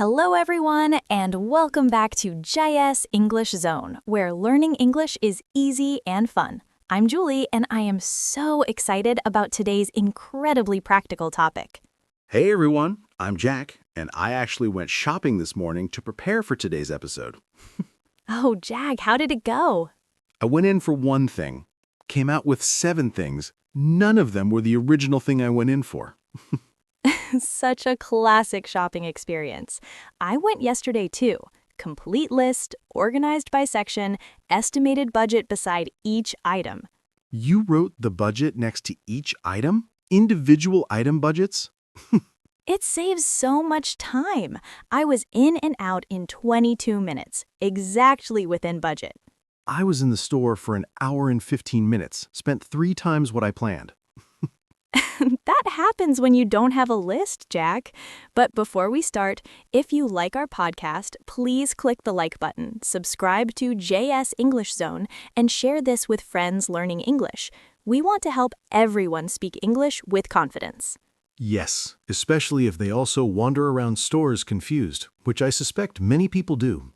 Hello, everyone, and welcome back to JS English Zone, where learning English is easy and fun. I'm Julie, and I am so excited about today's incredibly practical topic. Hey everyone, I'm Jack, and I actually went shopping this morning to prepare for today's episode. Oh, Jack, how did it go? I went in for one thing, came out with 7 things. None of them were the original thing I went in for. Such a classic shopping experience. I went yesterday too. Complete list, organized by section, estimated budget beside each item. You wrote the budget next to each item? Individual item budgets? It saves so much time. I was in and out in 22 minutes, exactly within budget. I was in the store for an hour and 15 minutes, spent 3 times what I planned. That happens when you don't have a list, Jack. But before we start, if you like our podcast, please click the like button, subscribe to JS English Zone, and share this with friends learning English. We want to help everyone speak English with confidence. Yes, especially if they also wander around stores confused, which I suspect many people do.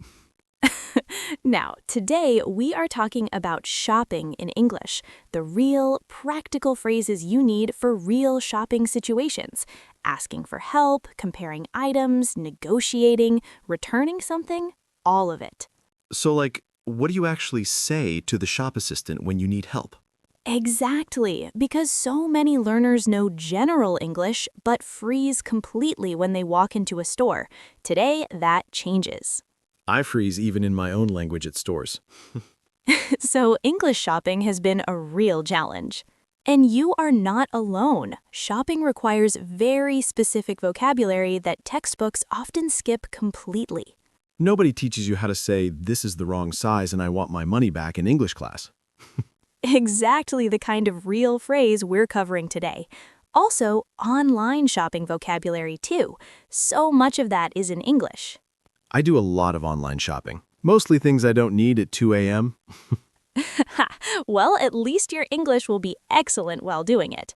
Now, today we are talking about shopping in English, the real, practical phrases you need for real shopping situations. Asking for help, comparing items, negotiating, returning something, all of it. So, what do you actually say to the shop assistant when you need help? Exactly, because so many learners know general English but freeze completely when they walk into a store. Today, that changes. I freeze even in my own language at stores. So English shopping has been a real challenge. And you are not alone. Shopping requires very specific vocabulary that textbooks often skip completely. Nobody teaches you how to say, "This is the wrong size and I want my money back" in English class. Exactly the kind of real phrase we're covering today. Also, online shopping vocabulary too. So much of that is in English. I do a lot of online shopping, mostly things I don't need at 2 a.m. Well, at least your English will be excellent while doing it.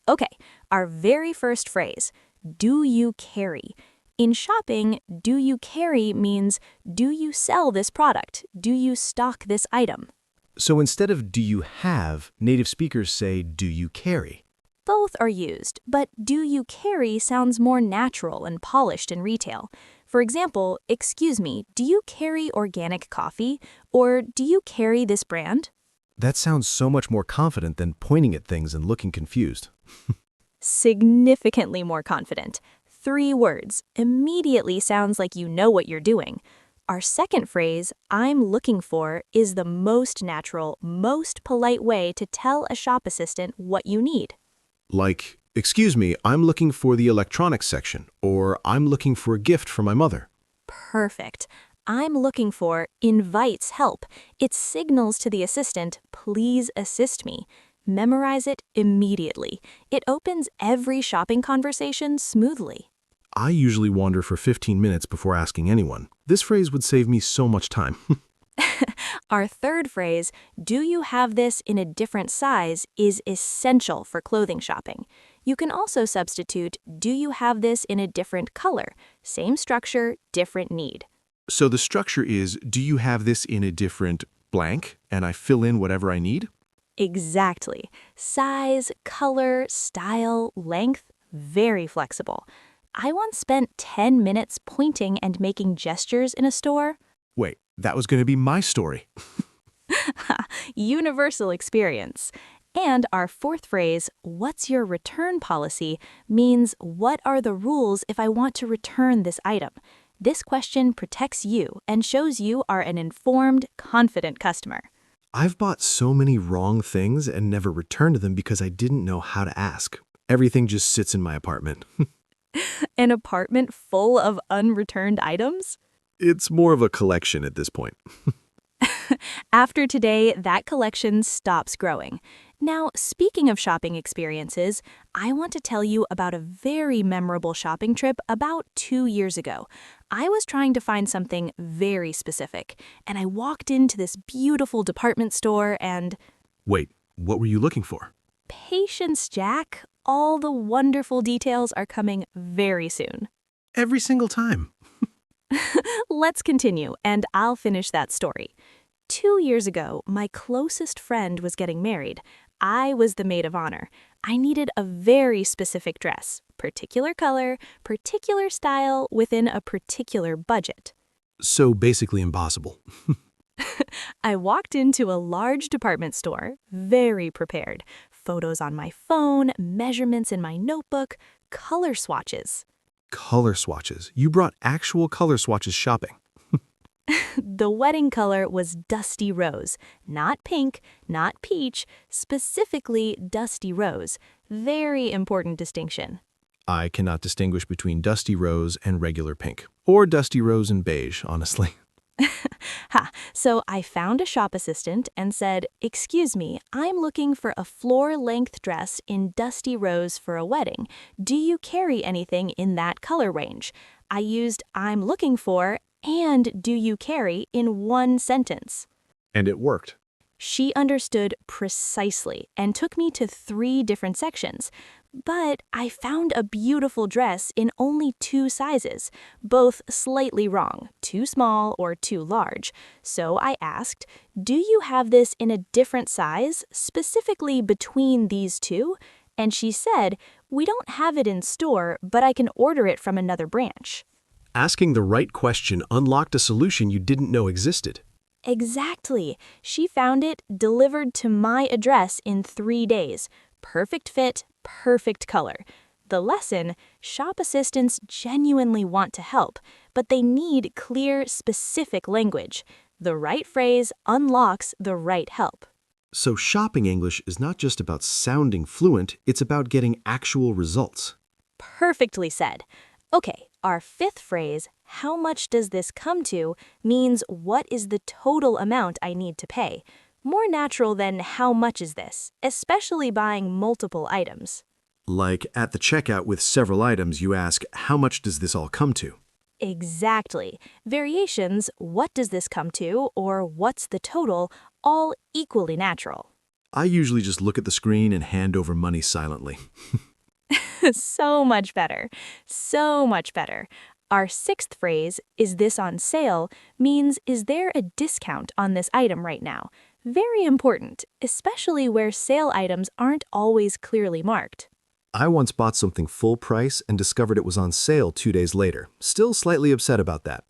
Okay, our very first phrase, do you carry? In shopping, do you carry means, do you sell this product? Do you stock this item? So instead of "do you have," native speakers say "do you carry." Both are used, but do you carry sounds more natural and polished in retail. For example, excuse me, do you carry organic coffee? Or do you carry this brand? That sounds so much more confident than pointing at things and looking confused. Significantly more confident. 3 words immediately sounds like you know what you're doing. Our second phrase, I'm looking for, is the most natural, most polite way to tell a shop assistant what you need. Like, "Excuse me, I'm looking for the electronics section," or "I'm looking for a gift for my mother." Perfect. I'm looking for invites help. It signals to the assistant, please assist me. Memorize it immediately. It opens every shopping conversation smoothly. I usually wander for 15 minutes before asking anyone. This phrase would save me so much time. Our third phrase, do you have this in a different size, is essential for clothing shopping. You can also substitute, do you have this in a different color? Same structure, different need. So the structure is, do you have this in a different blank, and I fill in whatever I need? Exactly. Size, color, style, length, very flexible. I once spent 10 minutes pointing and making gestures in a store. Wait, that was going to be my story. Universal experience. And our fourth phrase, what's your return policy, means what are the rules if I want to return this item? This question protects you and shows you are an informed, confident customer. I've bought so many wrong things and never returned them because I didn't know how to ask. Everything just sits in my apartment. An apartment full of unreturned items? It's more of a collection at this point. After today, that collection stops growing. Now, speaking of shopping experiences, I want to tell you about a very memorable shopping trip about 2 years ago. I was trying to find something very specific, and I walked into this beautiful department store and... Wait, what were you looking for? Patience, Jack. All the wonderful details are coming very soon. Every single time. Let's continue, and I'll finish that story. 2 years ago, my closest friend was getting married. I was the maid of honor. I needed a very specific dress, particular color, particular style, within a particular budget. So basically impossible. I walked into a large department store, very prepared. Photos on my phone, measurements in my notebook, color swatches. Color swatches. You brought actual color swatches shopping. The wedding color was dusty rose, not pink, not peach, specifically dusty rose. Very important distinction. I cannot distinguish between dusty rose and regular pink, or dusty rose and beige, honestly. So I found a shop assistant and said, "Excuse me, I'm looking for a floor-length dress in dusty rose for a wedding. Do you carry anything in that color range?" I used "I'm looking for" and "do you carry" in one sentence. And it worked. She understood precisely and took me to 3 different sections. But I found a beautiful dress in only 2 sizes, both slightly wrong, too small or too large. So I asked, "Do you have this in a different size, specifically between these 2?" And she said, "We don't have it in store, but I can order it from another branch." Asking the right question unlocked a solution you didn't know existed. Exactly. She found it delivered to my address in 3 days. Perfect fit, perfect color. The lesson: shop assistants genuinely want to help, but they need clear, specific language. The right phrase unlocks the right help. So shopping English is not just about sounding fluent, it's about getting actual results. Perfectly said. Okay, our 5th phrase, "How much does this come to?" means what is the total amount I need to pay. More natural than "how much is this?" especially buying multiple items. Like at the checkout with several items, you ask, how much does this all come to? Exactly. Variations, "what does this come to?" or "what's the total?" all equally natural. I usually just look at the screen and hand over money silently. So much better. So much better. Our 6th phrase, "Is this on sale?" means is there a discount on this item right now? Very important, especially where sale items aren't always clearly marked. I once bought something full price and discovered it was on sale 2 days later. Still slightly upset about that.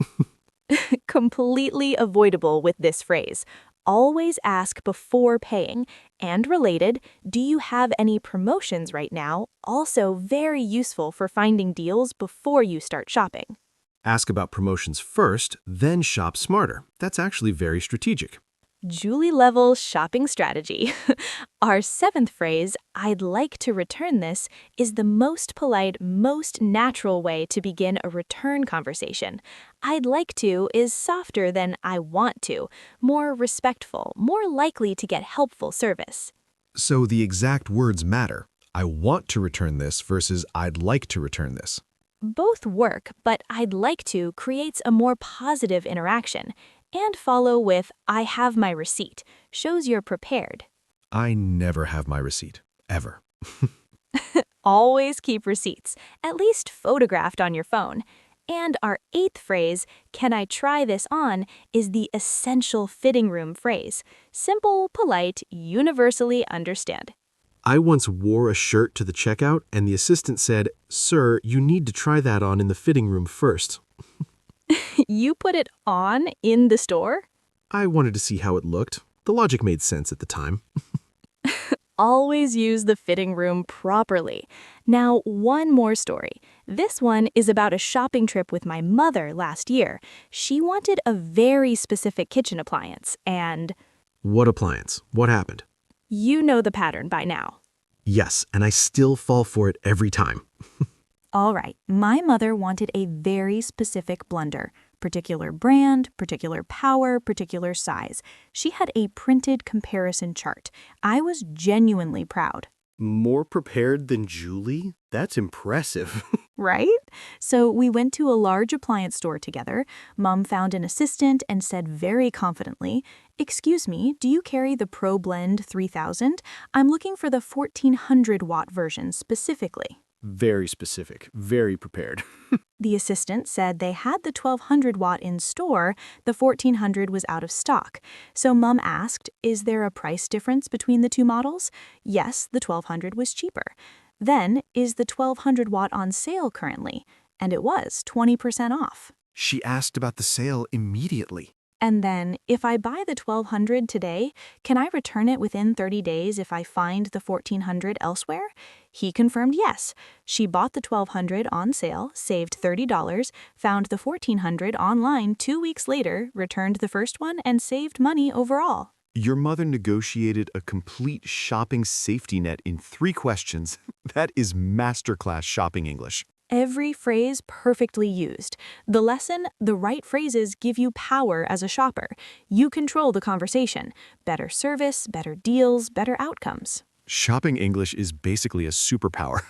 Completely avoidable with this phrase. Always ask before paying. And related, "Do you have any promotions right now?" Also very useful for finding deals before you start shopping. Ask about promotions first, then shop smarter. That's actually very strategic. Julie-level shopping strategy. Our 7th phrase, "I'd like to return this," is the most polite, most natural way to begin a return conversation. "I'd like to" is softer than "I want to," more respectful, more likely to get helpful service. So the exact words matter. I want to return this versus I'd like to return this. Both work, but "I'd like to" creates a more positive interaction. And follow with "I have my receipt," shows you're prepared. I never have my receipt. Ever. Always keep receipts, at least photographed on your phone. And our 8th phrase, "Can I try this on?" is the essential fitting room phrase. Simple, polite, universally understood. I once wore a shirt to the checkout and the assistant said, "Sir, you need to try that on in the fitting room first." You put it on in the store? I wanted to see how it looked. The logic made sense at the time. Always use the fitting room properly. Now, one more story. This one is about a shopping trip with my mother last year. She wanted a very specific kitchen appliance, and What appliance? What happened? you know the pattern by now. Yes, and I still fall for it every time. All right, my mother wanted a very specific blender. Particular brand, particular power, particular size. She had a printed comparison chart. I was genuinely proud. More prepared than Julie? That's impressive. Right? So we went to a large appliance store together. Mom found an assistant and said very confidently, "Excuse me, do you carry the Pro Blend 3000? I'm looking for the 1400 watt version specifically." Very specific, very prepared. The assistant said they had the 1200 watt in store, the 1400 was out of stock. So Mum asked, is there a price difference between the two models? Yes, the 1200 was cheaper. Then, is the 1200 watt on sale currently? And it was 20% off. She asked about the sale immediately. And then, if I buy the 1200 today, can I return it within 30 days if I find the 1400 elsewhere? He confirmed yes. She bought the 1200 on sale, saved $30, found the 1400 online 2 weeks later, returned the first one, and saved money overall. Your mother negotiated a complete shopping safety net in 3 questions. That is masterclass shopping English. Every phrase perfectly used. The lesson, the right phrases give you power as a shopper. You control the conversation. Better service, better deals, better outcomes. Shopping English is basically a superpower.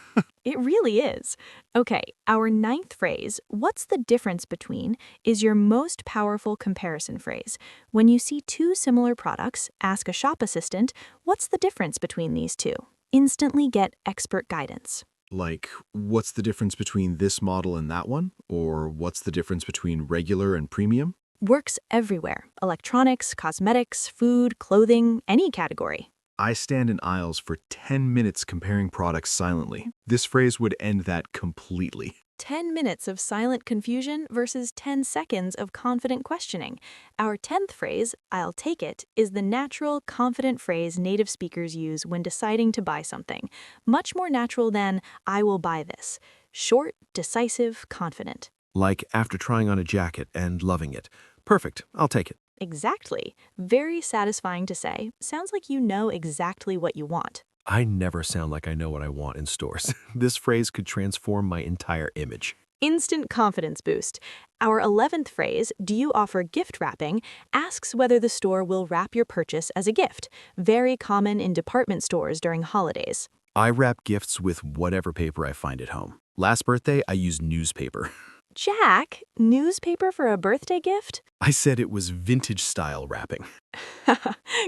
It really is. Okay, our 9th phrase, what's the difference between, is your most powerful comparison phrase. When you see 2 similar products, ask a shop assistant, what's the difference between these 2? Instantly get expert guidance. Like, what's the difference between this model and that one? Or what's the difference between regular and premium? Works everywhere. Electronics, cosmetics, food, clothing, any category. I stand in aisles for 10 minutes comparing products silently. This phrase would end that completely. 10 minutes of silent confusion versus 10 seconds of confident questioning. Our 10th phrase, I'll take it, is the natural, confident phrase native speakers use when deciding to buy something. Much more natural than, I will buy this. Short, decisive, confident. Like after trying on a jacket and loving it. Perfect, I'll take it. Exactly. Very satisfying to say. Sounds like you know exactly what you want. I never sound like I know what I want in stores. This phrase could transform my entire image. Instant confidence boost. Our 11th phrase, do you offer gift wrapping, asks whether the store will wrap your purchase as a gift. Very common in department stores during holidays. I wrap gifts with whatever paper I find at home. Last birthday, I used newspaper. Jack, newspaper for a birthday gift? I said it was vintage style wrapping.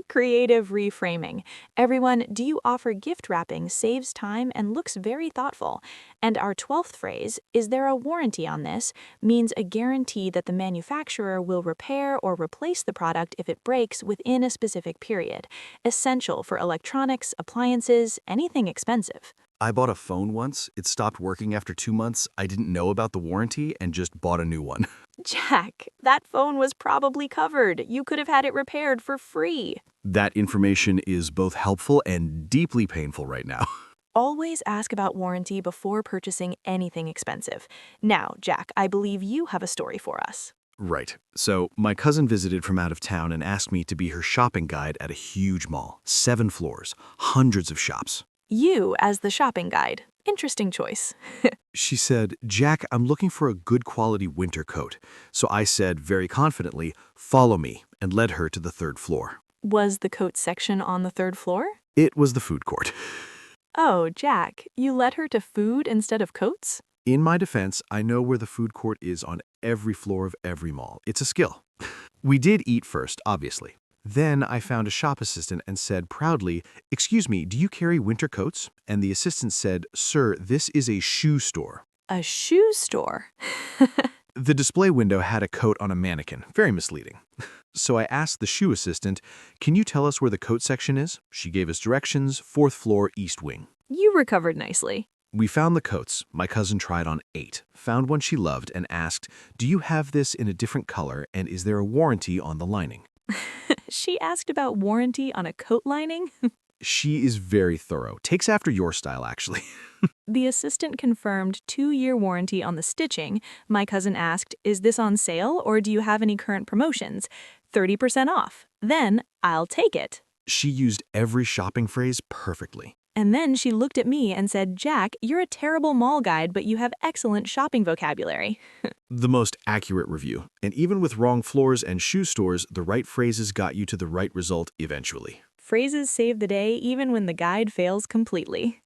Creative reframing. Everyone, do you offer gift wrapping saves time and looks very thoughtful. And our 12th phrase, is there a warranty on this, means a guarantee that the manufacturer will repair or replace the product if it breaks within a specific period. Essential for electronics, appliances, anything expensive. I bought a phone once. It stopped working after 2 months. I didn't know about the warranty and just bought a new one. Jack, that phone was probably covered. You could have had it repaired for free. That information is both helpful and deeply painful right now. Always ask about warranty before purchasing anything expensive. Now, Jack, I believe you have a story for us. Right. So, my cousin visited from out of town and asked me to be her shopping guide at a huge mall. 7 floors, hundreds of shops. You as the shopping guide. Interesting choice. She said, Jack, I'm looking for a good quality winter coat. So I said very confidently, follow me, and led her to the 3rd floor. Was the coat section on the 3rd floor? It was the food court. Oh, Jack, you led her to food instead of coats? In my defense, I know where the food court is on every floor of every mall. It's a skill. We did eat first, obviously. Then I found a shop assistant and said proudly, excuse me, do you carry winter coats? And the assistant said, sir, this is a shoe store. A shoe store? The display window had a coat on a mannequin, very misleading. So I asked the shoe assistant, can you tell us where the coat section is? She gave us directions, 4th floor, east wing. You recovered nicely. We found the coats. My cousin tried on 8, found one she loved, and asked, do you have this in a different color, and is there a warranty on the lining? She asked about warranty on a coat lining? She is very thorough. Takes after your style, actually. The assistant confirmed 2-year warranty on the stitching. My cousin asked, is this on sale or do you have any current promotions? 30% off. Then, I'll take it. She used every shopping phrase perfectly. And then she looked at me and said, Jack, you're a terrible mall guide, but you have excellent shopping vocabulary. The most accurate review. And even with wrong floors and shoe stores, the right phrases got you to the right result eventually. Phrases save the day even when the guide fails completely.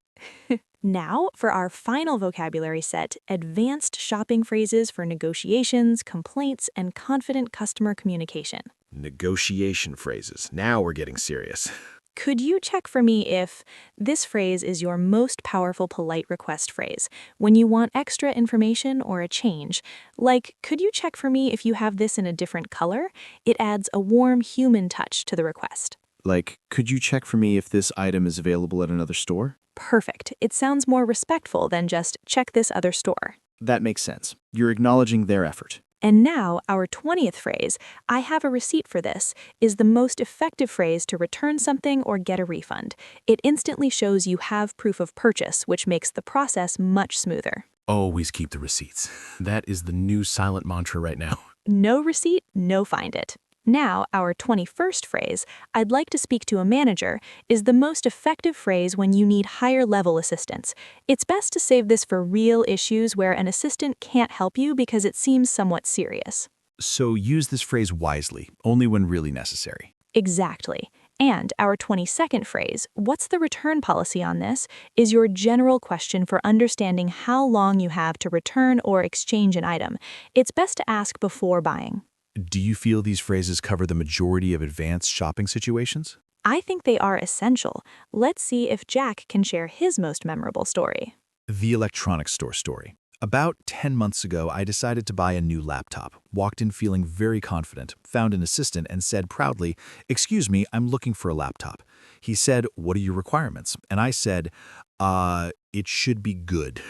Now, for our final vocabulary set, advanced shopping phrases for negotiations, complaints, and confident customer communication. Negotiation phrases. Now we're getting serious. Could you check for me if this phrase is your most powerful polite request phrase when you want extra information or a change? Like, could you check for me if you have this in a different color? It adds a warm human touch to the request. Like, could you check for me if this item is available at another store? Perfect. It sounds more respectful than just check this other store. That makes sense. You're acknowledging their effort. And now, our 20th phrase, I have a receipt for this, is the most effective phrase to return something or get a refund. It instantly shows you have proof of purchase, which makes the process much smoother. Always keep the receipts. That is the new silent mantra right now. No receipt, no find it. Now, our 21st phrase, I'd like to speak to a manager, is the most effective phrase when you need higher-level assistance. It's best to save this for real issues where an assistant can't help you because it seems somewhat serious. So use this phrase wisely, only when really necessary. Exactly. And our 22nd phrase, what's the return policy on this, is your general question for understanding how long you have to return or exchange an item. It's best to ask before buying. Do you feel these phrases cover the majority of advanced shopping situations? I think they are essential. Let's see if Jack can share his most memorable story. The electronics store story. About 10 months ago, I decided to buy a new laptop. Walked in feeling very confident, found an assistant and said proudly, "Excuse me, I'm looking for a laptop." He said, "What are your requirements?" And I said, it should be good."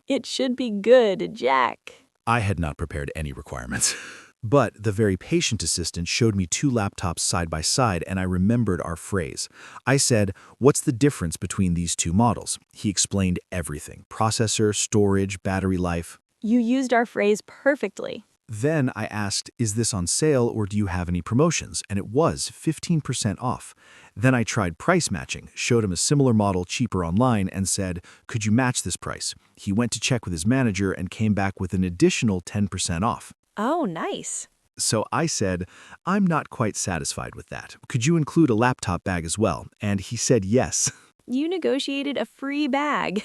It should be good, Jack. I had not prepared any requirements. But the very patient assistant showed me two laptops side by side, and I remembered our phrase. I said, "What's the difference between these two models?" He explained everything: processor, storage, battery life. You used our phrase perfectly. Then I asked, "Is this on sale or do you have any promotions?" And it was 15% off. Then I tried price matching, showed him a similar model cheaper online, and said, "Could you match this price?" He went to check with his manager and came back with an additional 10% off. Oh, nice. So I said, "I'm not quite satisfied with that. Could you include a laptop bag as well?" And he said yes. You negotiated a free bag.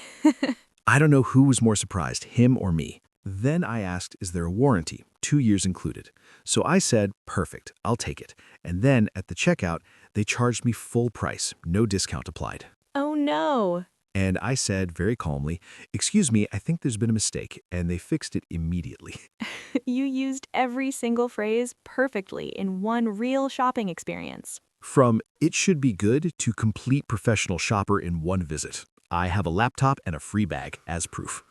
I don't know who was more surprised, him or me. Then I asked, "Is there a warranty? 2 years included." So I said, "Perfect, I'll take it." And then at the checkout, they charged me full price, no discount applied. Oh, no. And I said very calmly, "Excuse me, I think there's been a mistake," and they fixed it immediately. You used every single phrase perfectly in one real shopping experience. From "it should be good" to complete professional shopper in one visit. I have a laptop and a free bag as proof.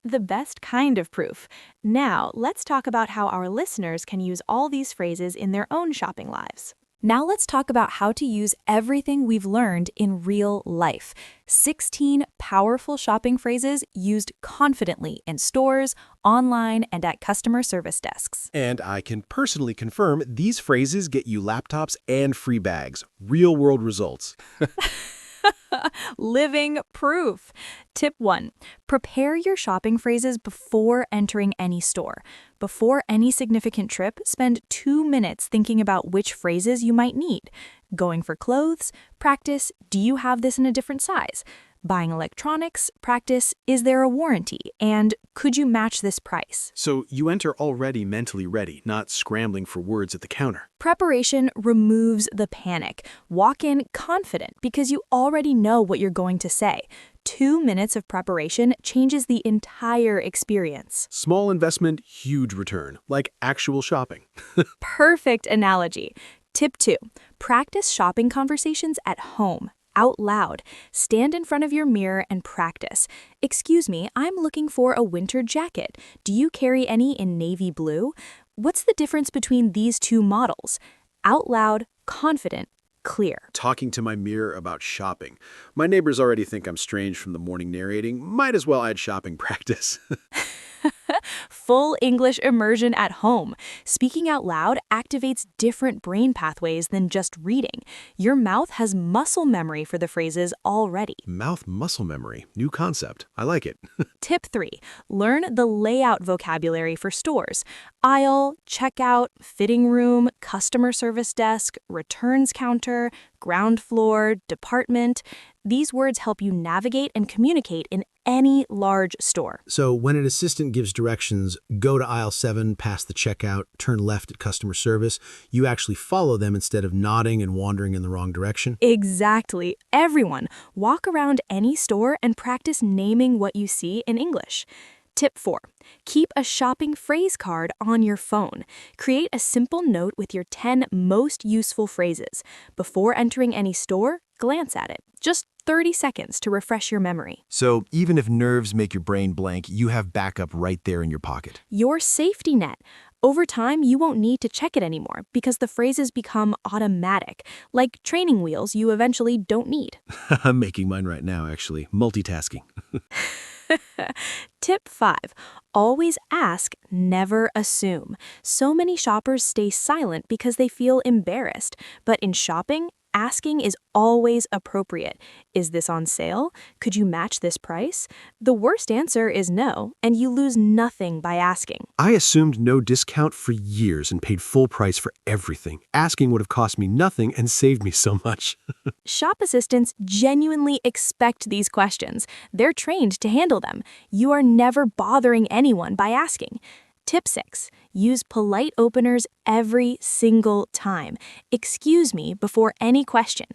The best kind of proof. Now, let's talk about how our listeners can use all these phrases in their own shopping lives. Now let's talk about how to use everything we've learned in real life. 16 powerful shopping phrases used confidently in stores, online, and at customer service desks. And I can personally confirm these phrases get you laptops and free bags. Real-world results. Living proof. Tip 1. Prepare your shopping phrases before entering any store. Before any significant trip, spend 2 minutes thinking about which phrases you might need. Going for clothes, practice, do you have this in a different size? Buying electronics, practice, is there a warranty? And could you match this price? So you enter already mentally ready, not scrambling for words at the counter. Preparation removes the panic. Walk in confident because you already know what you're going to say. 2 minutes of preparation changes the entire experience. Small investment, huge return, like actual shopping. Perfect analogy. Tip 2. Practice shopping conversations at home. Out loud. Stand in front of your mirror and practice. "Excuse me, I'm looking for a winter jacket. Do you carry any in navy blue? What's the difference between these two models?" Out loud, confident, clear. Talking to my mirror about shopping. My neighbors already think I'm strange from the morning narrating. Might as well add shopping practice. Full English immersion at home. Speaking out loud activates different brain pathways than just reading. Your mouth has muscle memory for the phrases already. Mouth muscle memory. New concept. I like it. Tip 3. Learn the layout vocabulary for stores. Aisle, checkout, fitting room, customer service desk, returns counter, ground floor, department. These words help you navigate and communicate in any large store. So when an assistant gives directions, go to aisle 7, past the checkout, turn left at customer service, you actually follow them instead of nodding and wandering in the wrong direction? Exactly. Everyone, walk around any store and practice naming what you see in English. Tip 4. Keep a shopping phrase card on your phone. Create a simple note with your 10 most useful phrases. Before entering any store, glance at it. Just 30 seconds to refresh your memory. So even if nerves make your brain blank, you have backup right there in your pocket. Your safety net. Over time, you won't need to check it anymore because the phrases become automatic, like training wheels you eventually don't need. I'm making mine right now, actually. Multitasking. Tip 5. Always ask, never assume. So many shoppers stay silent because they feel embarrassed. But in shopping, asking is always appropriate. Is this on sale? Could you match this price? The worst answer is no, and you lose nothing by asking. I assumed no discount for years and paid full price for everything. Asking would have cost me nothing and saved me so much. Shop assistants genuinely expect these questions. They're trained to handle them. You are never bothering anyone by asking. Tip 6. Use polite openers every single time. Excuse me before any question.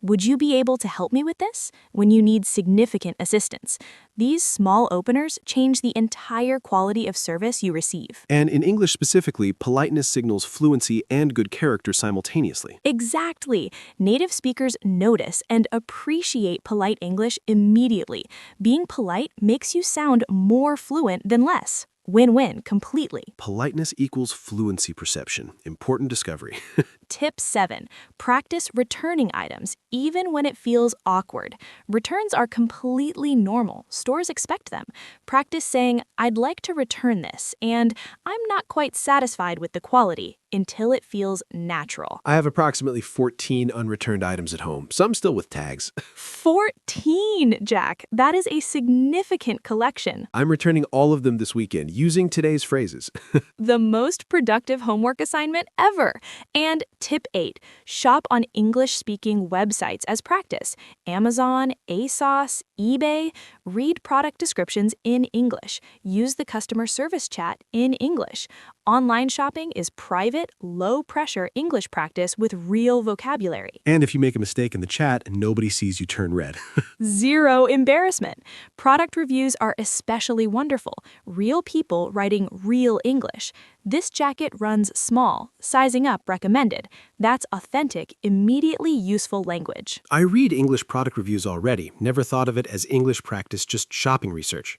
Would you be able to help me with this? When you need significant assistance. These small openers change the entire quality of service you receive. And in English specifically, politeness signals fluency and good character simultaneously. Exactly. Native speakers notice and appreciate polite English immediately. Being polite makes you sound more fluent than less. Win-win completely. Politeness equals fluency perception. Important discovery. Tip 7. Practice returning items, even when it feels awkward. Returns are completely normal. Stores expect them. Practice saying, "I'd like to return this," and "I'm not quite satisfied with the quality," until it feels natural. I have approximately 14 unreturned items at home, some still with tags. 14, Jack. That is a significant collection. I'm returning all of them this weekend using today's phrases. The most productive homework assignment ever. And tip 8, shop on English-speaking websites as practice. Amazon, ASOS, eBay. Read product descriptions in English. Use the customer service chat in English. Online shopping is private, low-pressure English practice with real vocabulary. And if you make a mistake in the chat, nobody sees you turn red. Zero embarrassment. Product reviews are especially wonderful. Real people writing real English. This jacket runs small. Sizing up recommended. That's authentic, immediately useful language. I read English product reviews already. Never thought of it as English practice, just shopping research.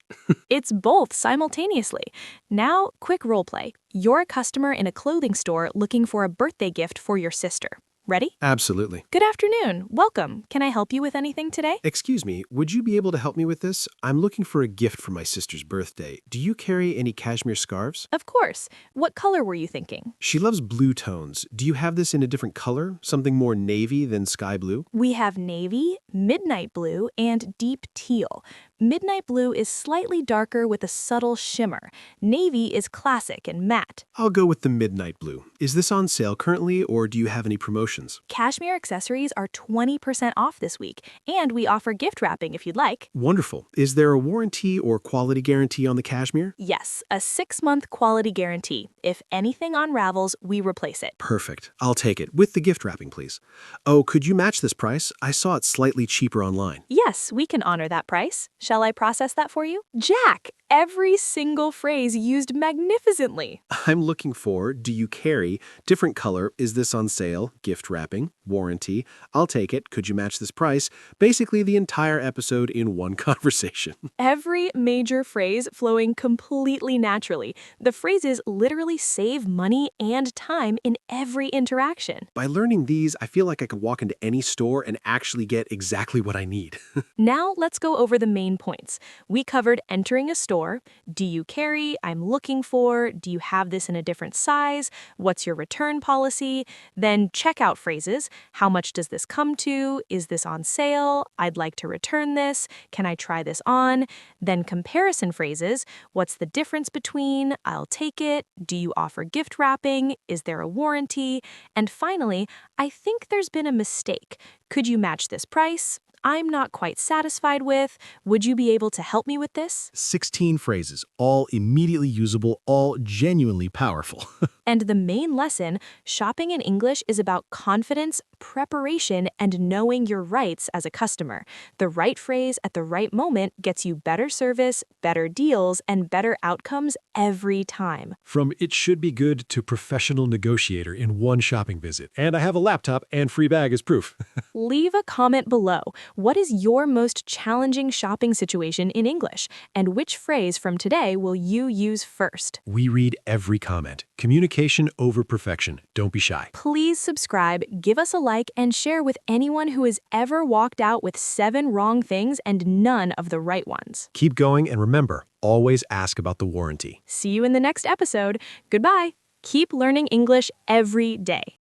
It's both simultaneously. Now, quick role play. You're a customer in a clothing store looking for a birthday gift for your sister. Ready? Absolutely. Good afternoon. Welcome. Can I help you with anything today? Excuse me, would you be able to help me with this? I'm looking for a gift for my sister's birthday. Do you carry any cashmere scarves? Of course. What color were you thinking? She loves blue tones. Do you have this in a different color? Something more navy than sky blue? We have navy, midnight blue, and deep teal. Midnight blue is slightly darker with a subtle shimmer. Navy is classic and matte. I'll go with the midnight blue. Is this on sale currently, or do you have any promotions? Cashmere accessories are 20% off this week, and we offer gift wrapping if you'd like. Wonderful. Is there a warranty or quality guarantee on the cashmere? Yes, a 6-month quality guarantee. If anything unravels, we replace it. Perfect. I'll take it. With the gift wrapping, please. Oh, could you match this price? I saw it slightly cheaper online. Yes, we can honor that price. Shall I process that for you? Jack, every single phrase used magnificently. I'm looking for, do you carry, different color, is this on sale, gift wrapping, warranty, I'll take it, could you match this price? Basically the entire episode in one conversation. Every major phrase flowing completely naturally. The phrases literally save money and time in every interaction. By learning these, I feel like I could walk into any store and actually get exactly what I need. Now let's go over the main points. We covered entering a store. Do you carry? I'm looking for. Do you have this in a different size? What's your return policy? Then checkout phrases. How much does this come to? Is this on sale? I'd like to return this. Can I try this on? Then comparison phrases. What's the difference between? I'll take it. Do you offer gift wrapping? Is there a warranty? And finally, I think there's been a mistake. Could you match this price? I'm not quite satisfied with. Would you be able to help me with this? 16 phrases, all immediately usable, all genuinely powerful. And the main lesson, shopping in English is about confidence, preparation, and knowing your rights as a customer. The right phrase at the right moment gets you better service, better deals, and better outcomes every time. From it should be good to professional negotiator in one shopping visit. And I have a laptop and free bag as proof. Leave a comment below. What is your most challenging shopping situation in English? And which phrase from today will you use first? We read every comment. Communication over perfection. Don't be shy. Please subscribe, give us a like, and share with anyone who has ever walked out with 7 wrong things and none of the right ones. Keep going and remember, always ask about the warranty. See you in the next episode. Goodbye. Keep learning English every day.